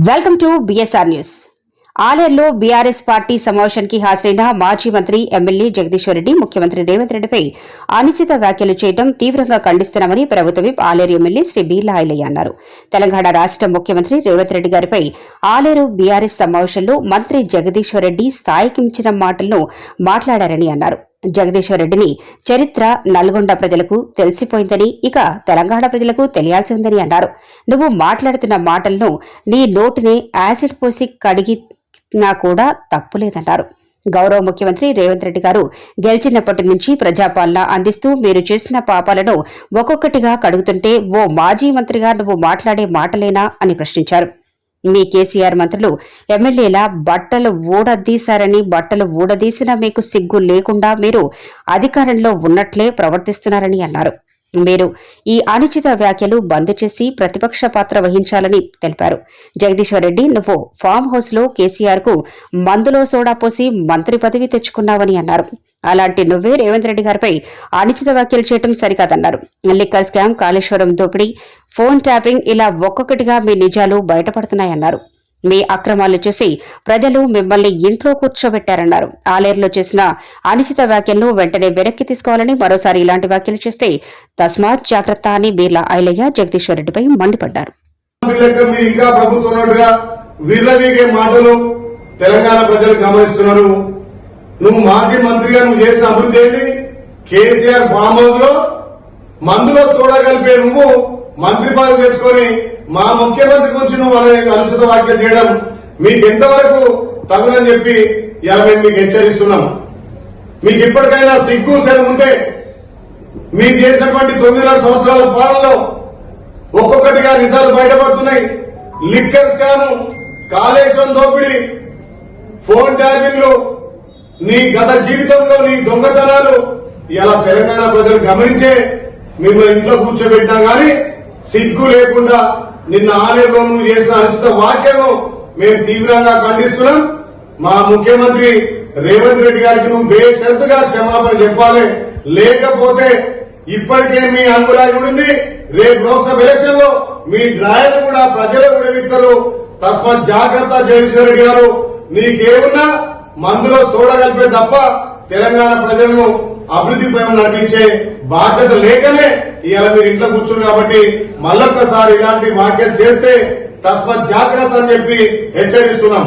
Welcome to BSR news. ఆలేరులో BRS party సమావేశానికి హాజరైన మాజీ మంత్రి ఎమ్మెల్యే జగదీశ్వర్ రెడ్డి ముఖ్యమంత్రి రేవంత్ రెడ్డిపై అనుచిత వ్యాఖ్యలు చేయడం తీవ్రంగా ఖండిస్తున్నామని ప్రభుత్వ విప్ ఆలేరు ఎమ్మెల్యే శ్రీ బీర్లా ఐలయ్య అన్నారు. తెలంగాణ రాష్ట ముఖ్యమంత్రి రేవంత్ రెడ్డి గారిపై ఆలేరు బీఆర్ఎస్ సమావేశంలో మంత్రి జగదీశ్వర్ రెడ్డి స్థాయికి మించిన మాటలను మాట్లాడారని అన్నారు. జగదీశ్వర్ రెడ్డిని చరిత్ర నల్గొండ ప్రజలకు తెలిసిపోయిందని, ఇక తెలంగాణ ప్రజలకు తెలియాల్సి ఉందని అన్నారు. నువ్వు మాట్లాడుతున్న మాటలను నీ నోటినే యాసిడ్ పోసి కడిగినా కూడా తప్పులేదన్నారు. గౌరవ ముఖ్యమంత్రి రేవంత్ రెడ్డి గారు గెలిచినప్పటి నుంచి ప్రజాపాలన అందిస్తూ మీరు చేసిన పాపాలను ఒక్కొక్కటిగా కడుగుతుంటే ఓ మాజీ మంత్రిగా నువ్వు మాట్లాడే మాటలేనా అని ప్రశ్నించారు. మీ కేసీఆర్ మంత్రులు ఎమ్మెల్యేల బట్టలు ఊడదీశారని, బట్టలు ఊడదీసినా మీకు సిగ్గు లేకుండా మీరు అధికారంలో ఉన్నట్లే ప్రవర్తిస్తున్నారని అన్నారు. మీరు ఈ అనుచిత వ్యాఖ్యలు బంద్ చేసి ప్రతిపక్ష పాత్ర వహించాలని తెలిపారు. జగదీశ్వర్ రెడ్డి, నువ్వు ఫామ్ హౌస్ లో కేసీఆర్ కు మందులో సోడా పోసి మంత్రి పదవి తెచ్చుకున్నావని అన్నారు. అలాంటి నువ్వే రేవంత్ రెడ్డి గారిపై అనుచిత వ్యాఖ్యలు చేయడం సరికాదన్నారు. లిక్కర్ స్కామ్, కాళేశ్వరం దోపిడీ, ఫోన్ ట్యాపింగ్ ఇలా ఒక్కొక్కటిగా మీ నిజాలు బయటపడుతున్నాయన్నారు. మీ అక్రమాలు చూసి ప్రజలు మిమ్మల్ని ఇంట్లో కూర్చోబెట్టారన్నారు. ఆలేరులో చేసిన అనుచిత వ్యాఖ్యలను వెంటనే వెనక్కి తీసుకోవాలని, మరోసారి ఇలాంటి వ్యాఖ్యలు చేస్తే తస్మాత్ జాగ్రత్త అని బీర్లా ఐలయ్య జగదీశ్వర్ రెడ్డిపై మండిపడ్డారు. తెలంగాణ ప్రజలు గమనిస్తున్నారు. నువ్వు మాజీ మంత్రిగా నువ్వు చేసిన అభివృద్ధి ఏంటి? కేసీఆర్ ఫామ్ హౌస్ లో మందులో సోడా కలిపే నువ్వు మంత్రి పదవి తెచ్చుకొని మా ముఖ్యమంత్రి గురించి నువ్వు అనుచిత వ్యాఖ్యలు చేయడం మీకు ఎంతవరకు తగునని చెప్పి ఇలా మేము మీకు హెచ్చరిస్తున్నాం. మీకు ఇప్పటికైనా సిగ్గు శరం ఉంటే మీకు చేసినటువంటి 9.5 సంవత్సరాల పాలనలో ఒక్కొక్కటిగా నిజాలు బయటపడుతున్నాయి. లిక్కర్ స్కామ్, కాళేశ్వరం దోపిడీ, ఫోన్ ట్యాపింగ్లు, నీ గత జీవితంలో నీ దొంగతనాలు ఇలా తెలంగాణ ప్రజలు గమనించే మిమ్మల్ని ఇంట్లో కూర్చోబెట్టినా గానీ సిగ్గు లేకుండా నిన్న ఆలేరులో నువ్వు చేసిన అనుచిత వ్యాఖ్యలను మేము తీవ్రంగా ఖండిస్తున్నాం. మా ముఖ్యమంత్రి రేవంత్ రెడ్డి గారికి నువ్వు బేషరతుగా క్షమాపణ చెప్పాలి. లేకపోతే ఇప్పటికే మీ అంగురాయుడింది, రేపు లోక్సభ ఎలక్షన్ లో మీ డ్రాయర్ కూడా ప్రజలు విడవిస్తారు. తస్మాత్ జాగ్రత్త జగదీశ్వర్ రెడ్డి గారు. నీకేమున్నా మందులో సోడా కలిపే తప్ప తెలంగాణ ప్రజలను అభివృద్ధి పైన నడిపించే బాధ్యత లేకనే ఇవాళ మీరు ఇంట్లో కూర్చున్నారు. కాబట్టి మళ్ళొక్కసారి ఇలాంటి వ్యాఖ్యలు చేస్తే తస్మాత్ జాగ్రత్త అని చెప్పి హెచ్చరిస్తున్నాం.